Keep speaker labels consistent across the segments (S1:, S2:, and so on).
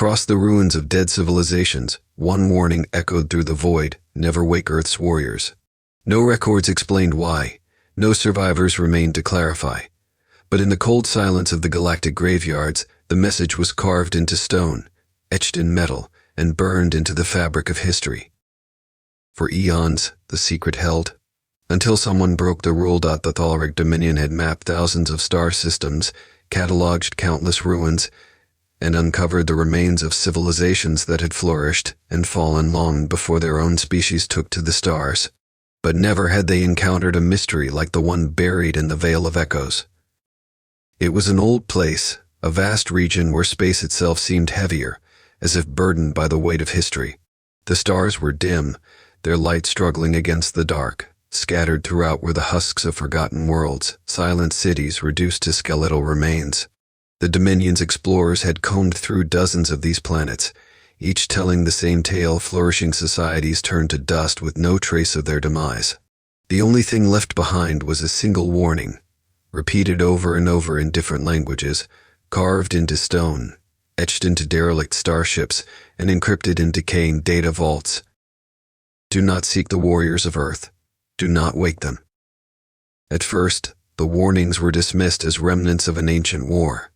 S1: Across the ruins of dead civilizations, one warning echoed through the void: never wake Earth's warriors. No records explained why, no survivors remained to clarify. But in the cold silence of the galactic graveyards, the message was carved into stone, etched in metal, and burned into the fabric of history. For eons, the secret held, until someone broke the rule. The Thalrek Dominion had mapped thousands of star systems, cataloged countless ruins, and uncovered the remains of civilizations that had flourished and fallen long before their own species took to the stars. But never had they encountered a mystery like the one buried in the Veil of Echoes. It was an old place, a vast region where space itself seemed heavier, as if burdened by the weight of history. The stars were dim, their light struggling against the dark. Scattered throughout were the husks of forgotten worlds, silent cities reduced to skeletal remains. The Dominion's explorers had combed through dozens of these planets, each telling the same tale: flourishing societies turned to dust with no trace of their demise. The only thing left behind was a single warning, repeated over and over in different languages, carved into stone, etched into derelict starships, and encrypted in decaying data vaults. Do not seek the warriors of Earth. Do not wake them. At first, the warnings were dismissed as remnants of an ancient war.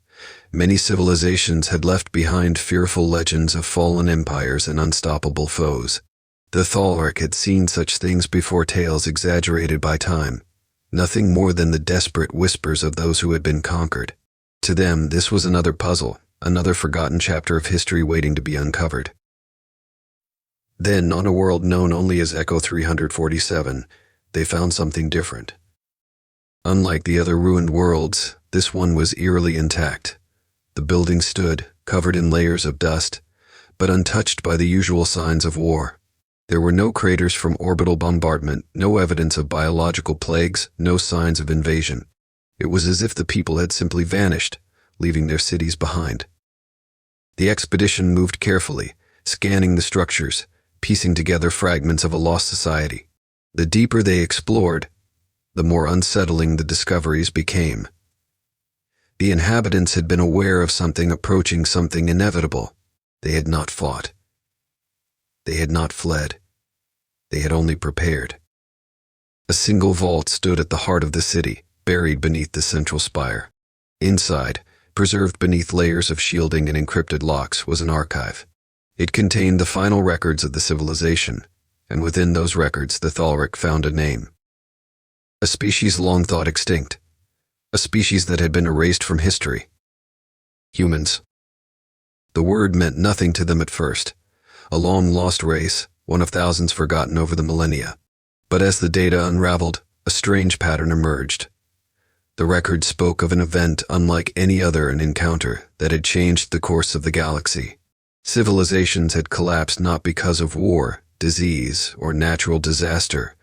S1: Many civilizations had left behind fearful legends of fallen empires and unstoppable foes. The Thalrek had seen such things before, tales exaggerated by time, nothing more than the desperate whispers of those who had been conquered. To them, this was another puzzle, another forgotten chapter of history waiting to be uncovered. Then, on a world known only as Echo 347, they found something different. Unlike the other ruined worlds, this one was eerily intact. The building stood, covered in layers of dust, but untouched by the usual signs of war. There were no craters from orbital bombardment, no evidence of biological plagues, no signs of invasion. It was as if the people had simply vanished, leaving their cities behind. The expedition moved carefully, scanning the structures, piecing together fragments of a lost society. The deeper they explored, the more unsettling the discoveries became. The inhabitants had been aware of something approaching, something inevitable. They had not fought. They had not fled. They had only prepared. A single vault stood at the heart of the city, buried beneath the central spire. Inside, preserved beneath layers of shielding and encrypted locks, was an archive. It contained the final records of the civilization, and within those records the Thalrek found a name. A species long thought extinct. A species that had been erased from history. Humans. The word meant nothing to them at first. A long-lost race, one of thousands forgotten over the millennia. But as the data unraveled, a strange pattern emerged. The record spoke of an event unlike any other, an encounter that had changed the course of the galaxy. Civilizations had collapsed not because of war, disease, or natural disaster,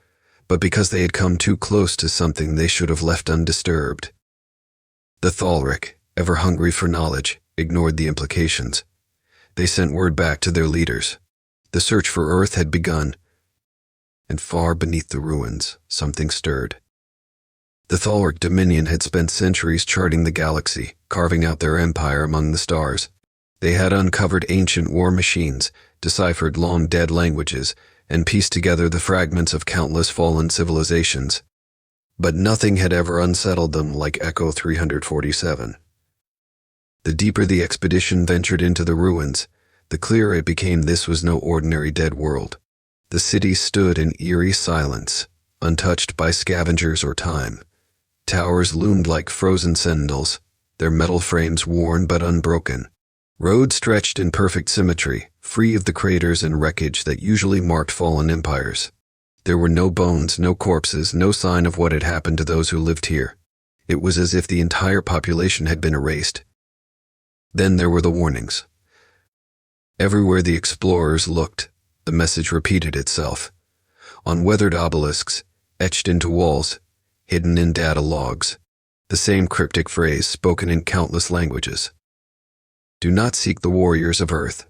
S1: but because they had come too close to something they should have left undisturbed. The Thalrek, ever hungry for knowledge, ignored the implications. They sent word back to their leaders. The search for Earth had begun, and far beneath the ruins, something stirred. The Thalrek Dominion had spent centuries charting the galaxy, carving out their empire among the stars. They had uncovered ancient war machines, deciphered long-dead languages, and pieced together the fragments of countless fallen civilizations. But nothing had ever unsettled them like Echo 347. The deeper the expedition ventured into the ruins, the clearer it became this was no ordinary dead world. The city stood in eerie silence, untouched by scavengers or time. Towers loomed like frozen sentinels, their metal frames worn but unbroken. Roads stretched in perfect symmetry, free of the craters and wreckage that usually marked fallen empires. There were no bones, no corpses, no sign of what had happened to those who lived here. It was as if the entire population had been erased. Then there were the warnings. Everywhere the explorers looked, the message repeated itself. On weathered obelisks, etched into walls, hidden in data logs, the same cryptic phrase spoken in countless languages. Do not seek the warriors of Earth.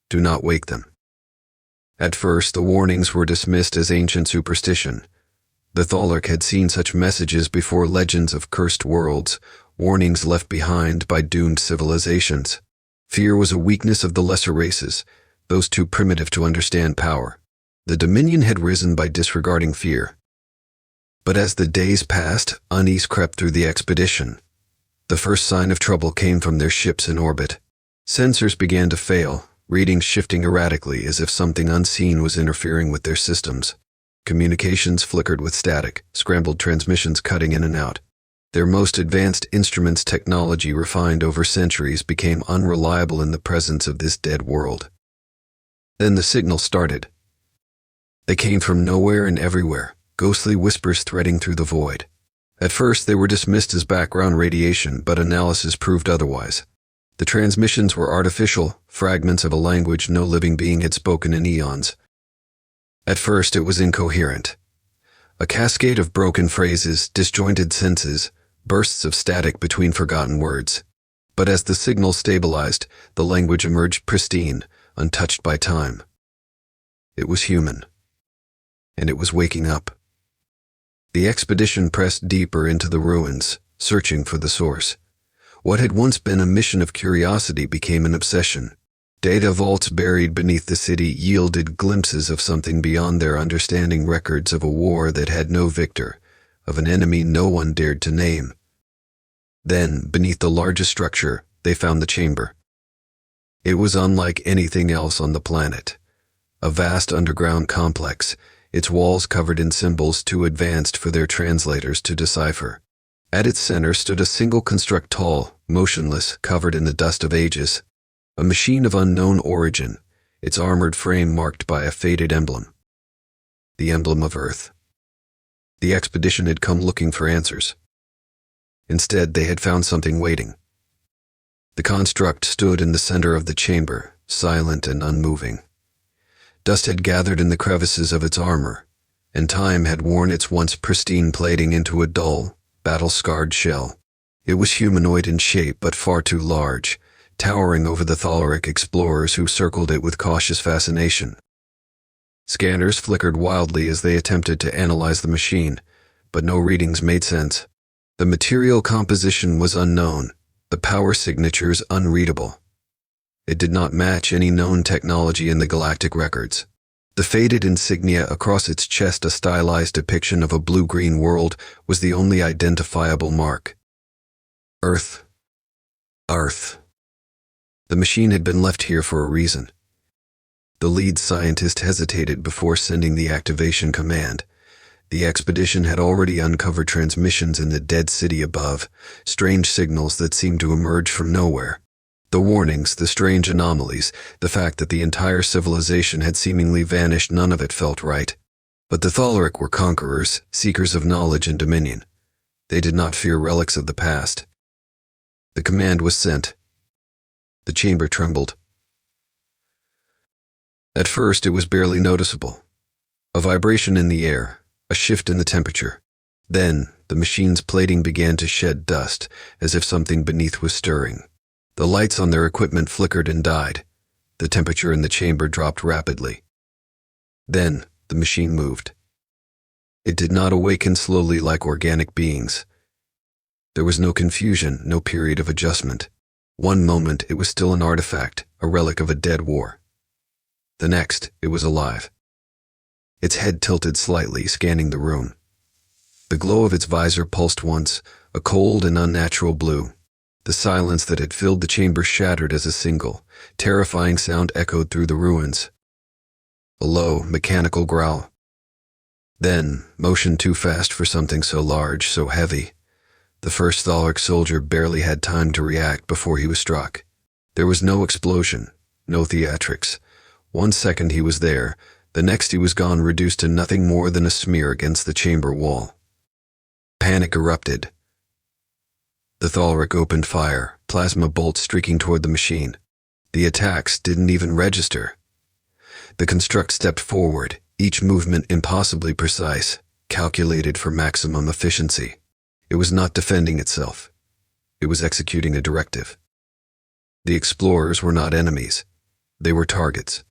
S1: Do not wake them. At first, the warnings were dismissed as ancient superstition. The Thalrek had seen such messages before, legends of cursed worlds, warnings left behind by doomed civilizations. Fear was a weakness of the lesser races, those too primitive to understand power. The Dominion had risen by disregarding fear. But as the days passed, unease crept through the expedition. The first sign of trouble came from their ships in orbit. Sensors began to fail, readings shifting erratically as if something unseen was interfering with their systems. Communications flickered with static, scrambled transmissions cutting in and out. Their most advanced instruments' technology refined over centuries became unreliable in the presence of this dead world. Then the signals started. They came from nowhere and everywhere, ghostly whispers threading through the void. At first they were dismissed as background radiation, but analysis proved otherwise. The transmissions were artificial, fragments of a language no living being had spoken in eons. At first it was incoherent. A cascade of broken phrases, disjointed sentences, bursts of static between forgotten words. But as the signal stabilized, the language emerged pristine, untouched by time. It was human. And it was waking up. The expedition pressed deeper into the ruins, searching for the source. What had once been a mission of curiosity became an obsession. Data vaults buried beneath the city yielded glimpses of something beyond their understanding, records of a war that had no victor, of an enemy no one dared to name. Then, beneath the largest structure, they found the chamber. It was unlike anything else on the planet. A vast underground complex, its walls covered in symbols too advanced for their translators to decipher. At its center stood a single construct, tall, motionless, covered in the dust of ages. A machine of unknown origin, its armored frame marked by a faded emblem. The emblem of Earth. The expedition had come looking for answers. Instead, they had found something waiting. The construct stood in the center of the chamber, silent and unmoving. Dust had gathered in the crevices of its armor, and time had worn its once pristine plating into a dull, battle-scarred shell. It was humanoid in shape but far too large, towering over the Thalrek explorers who circled it with cautious fascination. Scanners flickered wildly as they attempted to analyze the machine, but no readings made sense. The material composition was unknown, the power signatures unreadable. It did not match any known technology in the galactic records. The faded insignia across its chest, a stylized depiction of a blue-green world, was the only identifiable mark. Earth. Earth. The machine had been left here for a reason. The lead scientist hesitated before sending the activation command. The expedition had already uncovered transmissions in the dead city above, strange signals that seemed to emerge from nowhere. The warnings, the strange anomalies, the fact that the entire civilization had seemingly vanished, none of it felt right. But the Thalrek were conquerors, seekers of knowledge and dominion. They did not fear relics of the past. The command was sent. The chamber trembled. At first it was barely noticeable. A vibration in the air, a shift in the temperature. Then, the machine's plating began to shed dust, as if something beneath was stirring. The lights on their equipment flickered and died. The temperature in the chamber dropped rapidly. Then, the machine moved. It did not awaken slowly like organic beings. There was no confusion, no period of adjustment. One moment, it was still an artifact, a relic of a dead war. The next, it was alive. Its head tilted slightly, scanning the room. The glow of its visor pulsed once, a cold and unnatural blue. The silence that had filled the chamber shattered as a single, terrifying sound echoed through the ruins. A low, mechanical growl. Then, motion too fast for something so large, so heavy. The first Thalrek soldier barely had time to react before he was struck. There was no explosion, no theatrics. 1 second he was there, the next he was gone, reduced to nothing more than a smear against the chamber wall. Panic erupted. The Thalrek opened fire, plasma bolts streaking toward the machine. The attacks didn't even register. The construct stepped forward, each movement impossibly precise, calculated for maximum efficiency. It was not defending itself. It was executing a directive. The explorers were not enemies. They were targets.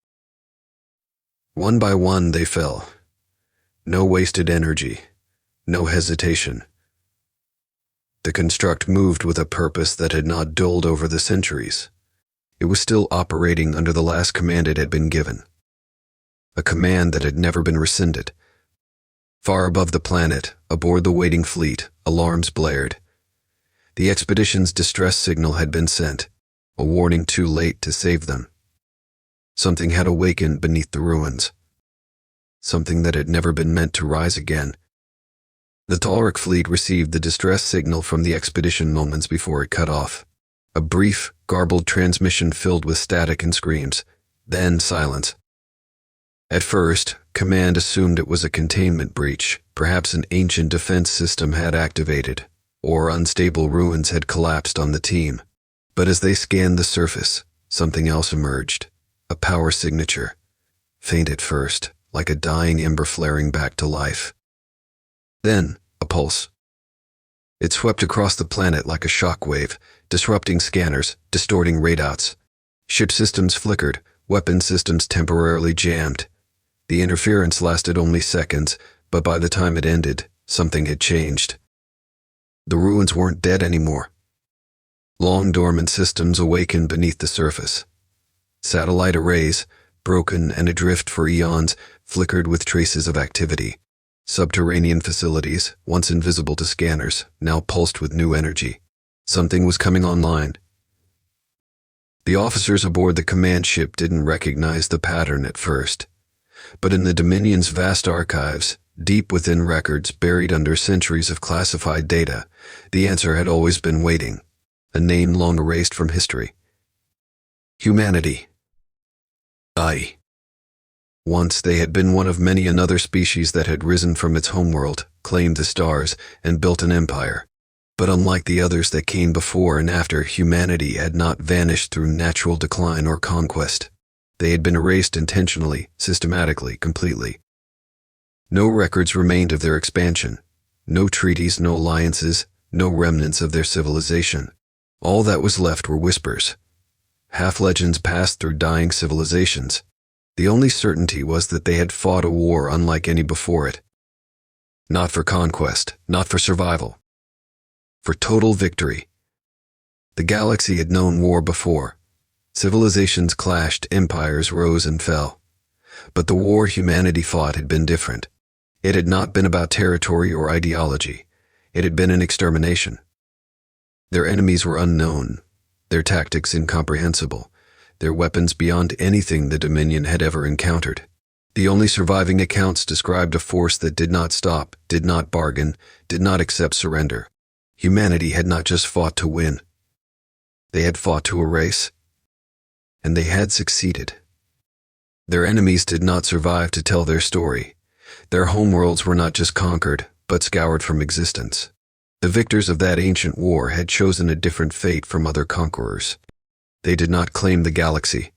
S1: One by one they fell. No wasted energy, no hesitation. The construct moved with a purpose that had not dulled over the centuries. It was still operating under the last command it had been given. A command that had never been rescinded. Far above the planet, aboard the waiting fleet, alarms blared. The expedition's distress signal had been sent, a warning too late to save them. Something had awakened beneath the ruins. Something that had never been meant to rise again. The Thalrek fleet received the distress signal from the expedition moments before it cut off. A brief, garbled transmission filled with static and screams, then silence. At first, command assumed it was a containment breach. Perhaps an ancient defense system had activated, or unstable ruins had collapsed on the team. But as they scanned the surface, something else emerged. A power signature. Faint at first, like a dying ember flaring back to life. Then, a pulse. It swept across the planet like a shockwave, disrupting scanners, distorting readouts. Ship systems flickered, weapon systems temporarily jammed. The interference lasted only seconds, but by the time it ended, something had changed. The ruins weren't dead anymore. Long dormant systems awakened beneath the surface. Satellite arrays, broken and adrift for eons, flickered with traces of activity. Subterranean facilities, once invisible to scanners, now pulsed with new energy. Something was coming online. The officers aboard the command ship didn't recognize the pattern at first. But in the Dominion's vast archives, deep within records buried under centuries of classified data, the answer had always been waiting. A name long erased from history. Humanity. Aye. Once they had been one of many another species that had risen from its homeworld, claimed the stars, and built an empire. But unlike the others that came before and after, humanity had not vanished through natural decline or conquest. They had been erased intentionally, systematically, completely. No records remained of their expansion. No treaties, no alliances, no remnants of their civilization. All that was left were whispers. Half-legends passed through dying civilizations. The only certainty was that they had fought a war unlike any before it. Not for conquest, not for survival. For total victory. The galaxy had known war before. Civilizations clashed, empires rose and fell. But the war humanity fought had been different. It had not been about territory or ideology. It had been an extermination. Their enemies were unknown, their tactics incomprehensible, their weapons beyond anything the Dominion had ever encountered. The only surviving accounts described a force that did not stop, did not bargain, did not accept surrender. Humanity had not just fought to win. They had fought to erase. And they had succeeded. Their enemies did not survive to tell their story. Their homeworlds were not just conquered, but scoured from existence. The victors of that ancient war had chosen a different fate from other conquerors. They did not claim the galaxy.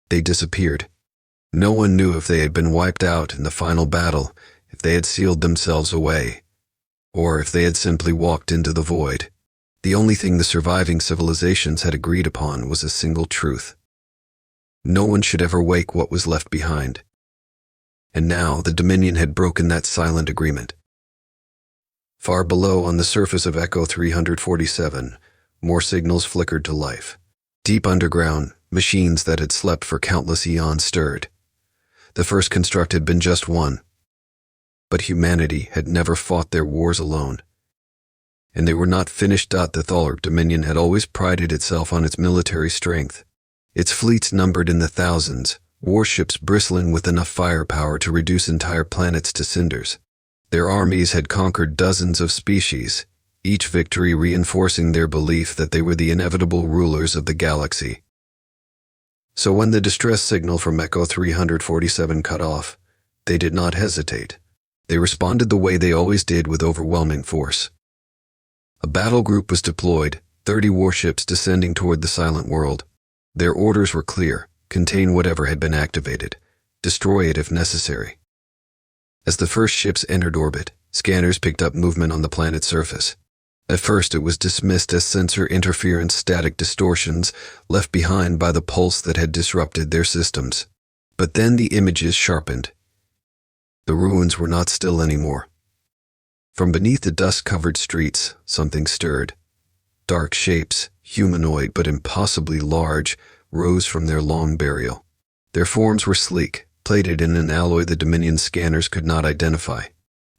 S1: They disappeared. No one knew if they had been wiped out in the final battle, if they had sealed themselves away, or if they had simply walked into the void. The only thing the surviving civilizations had agreed upon was a single truth. No one should ever wake what was left behind. And now the Dominion had broken that silent agreement. Far below on the surface of Echo 347, more signals flickered to life. Deep underground, machines that had slept for countless eons stirred. The first construct had been just one. But humanity had never fought their wars alone. And they were not finished. The Thalrek Dominion had always prided itself on its military strength. Its fleets numbered in the thousands, warships bristling with enough firepower to reduce entire planets to cinders. Their armies had conquered dozens of species, each victory reinforcing their belief that they were the inevitable rulers of the galaxy. So when the distress signal from Echo 347 cut off, they did not hesitate. They responded the way they always did, with overwhelming force. A battle group was deployed, 30 warships descending toward the silent world. Their orders were clear: contain whatever had been activated, destroy it if necessary. As the first ships entered orbit, scanners picked up movement on the planet's surface. At first it was dismissed as sensor interference, static distortions left behind by the pulse that had disrupted their systems. But then the images sharpened. The ruins were not still anymore. From beneath the dust-covered streets, something stirred. Dark shapes, humanoid but impossibly large, rose from their long burial. Their forms were sleek, plated in an alloy the Dominion scanners could not identify.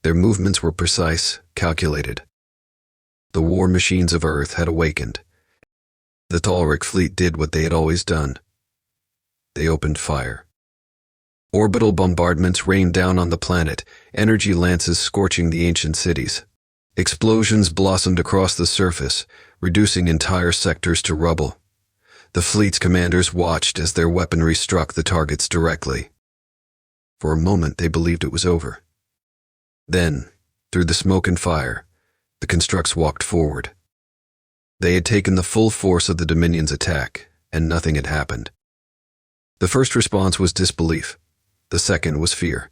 S1: Their movements were precise, calculated. The war machines of Earth had awakened. The Thalrek fleet did what they had always done. They opened fire. Orbital bombardments rained down on the planet, energy lances scorching the ancient cities. Explosions blossomed across the surface, reducing entire sectors to rubble. The fleet's commanders watched as their weaponry struck the targets directly. For a moment they believed it was over. Then, through the smoke and fire, the constructs walked forward. They had taken the full force of the Dominion's attack, and nothing had happened. The first response was disbelief. The second was fear.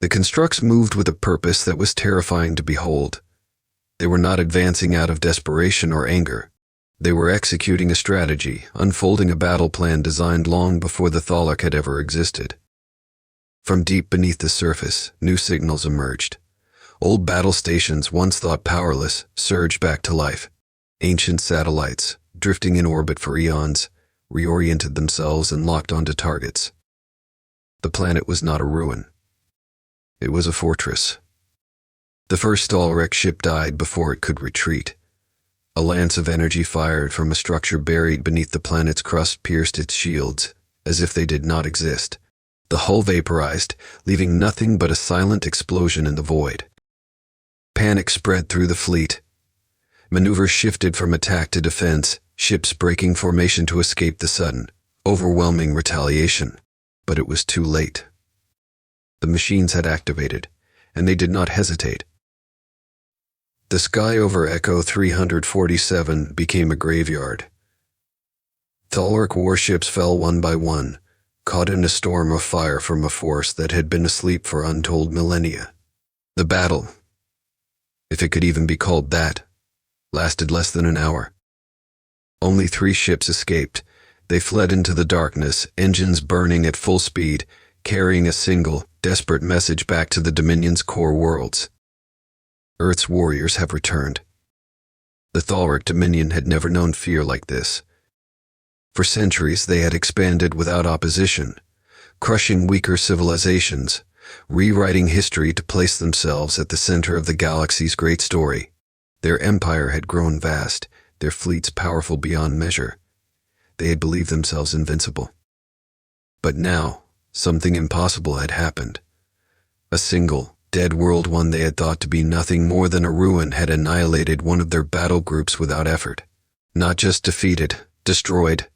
S1: The constructs moved with a purpose that was terrifying to behold. They were not advancing out of desperation or anger. They were executing a strategy, unfolding a battle plan designed long before the Thalrek had ever existed. From deep beneath the surface, new signals emerged. Old battle stations, once thought powerless, surged back to life. Ancient satellites, drifting in orbit for eons, reoriented themselves and locked onto targets. The planet was not a ruin. It was a fortress. The first Thalrek ship died before it could retreat. A lance of energy fired from a structure buried beneath the planet's crust pierced its shields, as if they did not exist. The hull vaporized, leaving nothing but a silent explosion in the void. Panic spread through the fleet. Maneuvers shifted from attack to defense, ships breaking formation to escape the sudden, overwhelming retaliation. But it was too late. The machines had activated, and they did not hesitate. The sky over Echo 347 became a graveyard. Thalrek warships fell one by one, caught in a storm of fire from a force that had been asleep for untold millennia. The battle, if it could even be called that, lasted less than an hour. Only 3 ships escaped. They fled into the darkness, engines burning at full speed, carrying a single, desperate message back to the Dominion's core worlds. Earth's warriors have returned. The Thalrek Dominion had never known fear like this. For centuries they had expanded without opposition, crushing weaker civilizations, rewriting history to place themselves at the center of the galaxy's great story. Their empire had grown vast, their fleets powerful beyond measure. They had believed themselves invincible. But now, something impossible had happened. A single, dead world, one they had thought to be nothing more than a ruin, had annihilated one of their battle groups without effort. Not just defeated, destroyed.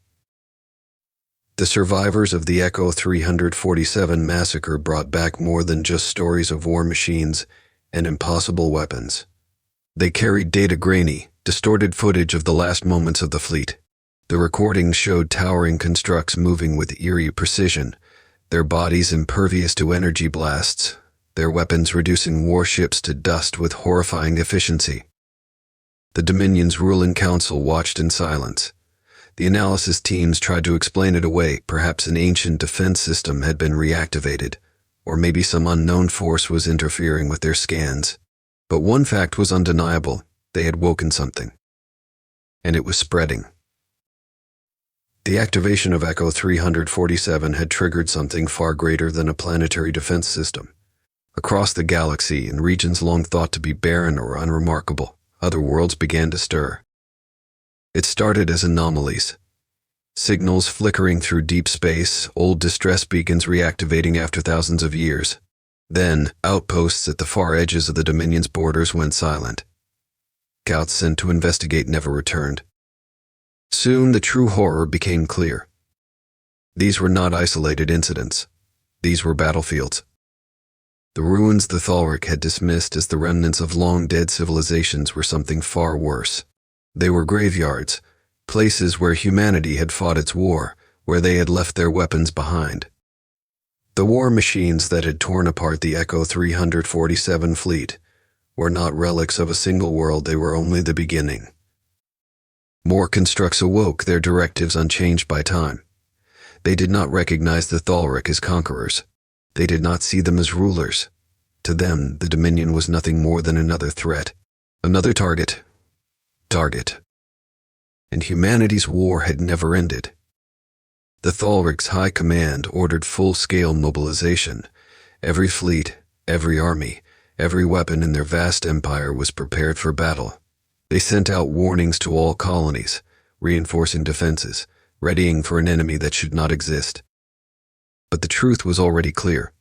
S1: The survivors of the Echo 347 massacre brought back more than just stories of war machines and impossible weapons. They carried data grainy, distorted footage of the last moments of the fleet. The recordings showed towering constructs moving with eerie precision, their bodies impervious to energy blasts, their weapons reducing warships to dust with horrifying efficiency. The Dominion's ruling council watched in silence. The analysis teams tried to explain it away. Perhaps an ancient defense system had been reactivated, or maybe some unknown force was interfering with their scans. But one fact was undeniable: they had woken something. And it was spreading. The activation of Echo 347 had triggered something far greater than a planetary defense system. Across the galaxy, in regions long thought to be barren or unremarkable, other worlds began to stir. It started as anomalies. Signals flickering through deep space, old distress beacons reactivating after thousands of years. Then, outposts at the far edges of the Dominion's borders went silent. Scouts sent to investigate never returned. Soon the true horror became clear. These were not isolated incidents. These were battlefields. The ruins the Thalrek had dismissed as the remnants of long-dead civilizations were something far worse. They were graveyards, places where humanity had fought its war, where they had left their weapons behind. The war machines that had torn apart the Echo 347 fleet were not relics of a single world. They were only the beginning. More constructs awoke, their directives unchanged by time. They did not recognize the Thalrek as conquerors. They did not see them as rulers. To them, the Dominion was nothing more than another threat, another target. and humanity's war had never ended. The Thalrek's high command ordered full-scale mobilization. Every fleet, every army, every weapon in their vast empire was prepared for battle. They sent out warnings to all colonies, reinforcing defenses, readying for an enemy that should not exist. But the truth was already clear.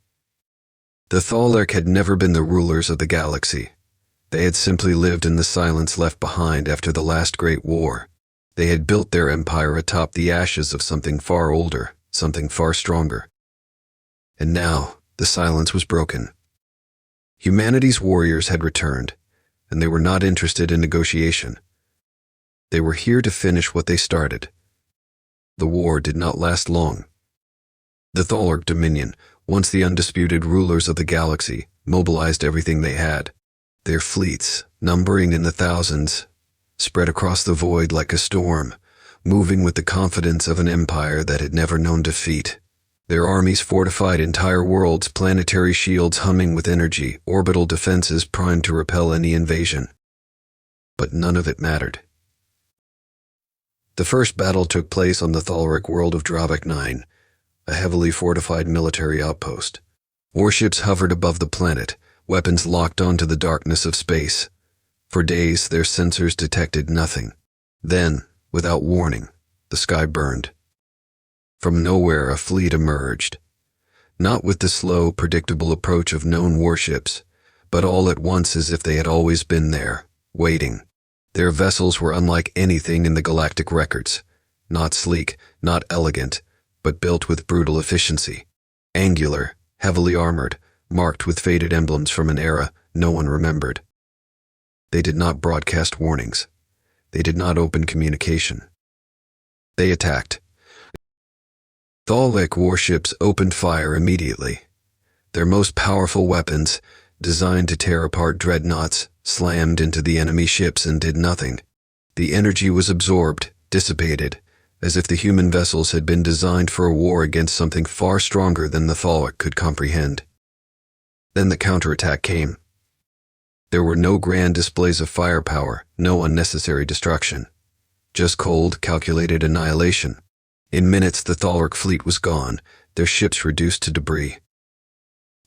S1: The Thalrek had never been the rulers of the galaxy. They had simply lived in the silence left behind after the last great war. They had built their empire atop the ashes of something far older, something far stronger. And now, the silence was broken. Humanity's warriors had returned, and they were not interested in negotiation. They were here to finish what they started. The war did not last long. The Thalrek Dominion, once the undisputed rulers of the galaxy, mobilized everything they had. Their fleets, numbering in the thousands, spread across the void like a storm, moving with the confidence of an empire that had never known defeat. Their armies fortified entire worlds, planetary shields humming with energy, orbital defenses primed to repel any invasion. But none of it mattered. The first battle took place on the Thalrek world of Dravak 9, a heavily fortified military outpost. Warships hovered above the planet, weapons locked onto the darkness of space. For days, their sensors detected nothing. Then, without warning, the sky burned. From nowhere, a fleet emerged. Not with the slow, predictable approach of known warships, but all at once as if they had always been there, waiting. Their vessels were unlike anything in the galactic records. Not sleek, not elegant, but built with brutal efficiency. Angular, heavily armored, marked with faded emblems from an era no one remembered. They did not broadcast warnings. They did not open communication. They attacked. Thalrek warships opened fire immediately. Their most powerful weapons, designed to tear apart dreadnoughts, slammed into the enemy ships and did nothing. The energy was absorbed, dissipated, as if the human vessels had been designed for a war against something far stronger than the Thalrek could comprehend. Then the counterattack came. There were no grand displays of firepower, no unnecessary destruction. Just cold, calculated annihilation. In minutes, the Thalrek fleet was gone, their ships reduced to debris.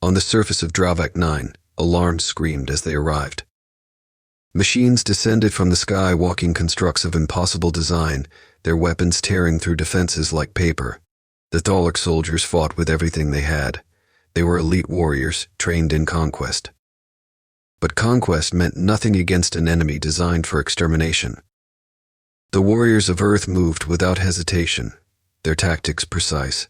S1: On the surface of Dravak 9, alarms screamed as they arrived. Machines descended from the sky, walking constructs of impossible design, their weapons tearing through defenses like paper. The Thalrek soldiers fought with everything they had. They were elite warriors, trained in conquest. But conquest meant nothing against an enemy designed for extermination. The warriors of Earth moved without hesitation, their tactics precise.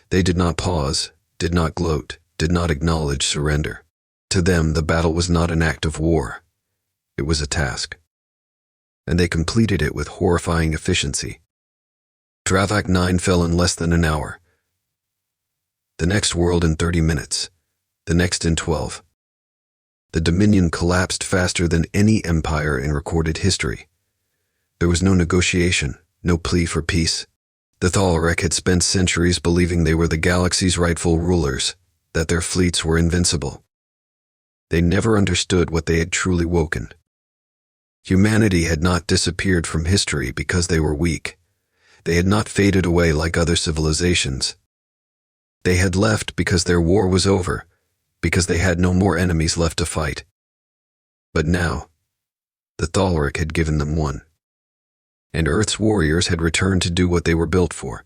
S1: They did not pause, did not gloat, did not acknowledge surrender. To them, the battle was not an act of war. It was a task. And they completed it with horrifying efficiency. Dravak 9 fell in less than an hour. The next world in 30 minutes. The next in 12. The Dominion collapsed faster than any empire in recorded history. There was no negotiation, no plea for peace. The Thalrek had spent centuries believing they were the galaxy's rightful rulers, that their fleets were invincible. They never understood what they had truly woken. Humanity had not disappeared from history because they were weak. They had not faded away like other civilizations. They had left because their war was over, because they had no more enemies left to fight. But now, the Thalrek had given them one. And Earth's warriors had returned to do what they were built for.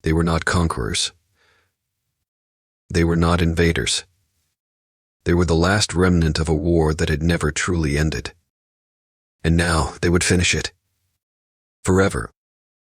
S1: They were not conquerors. They were not invaders. They were the last remnant of a war that had never truly ended. And now they would finish it. Forever.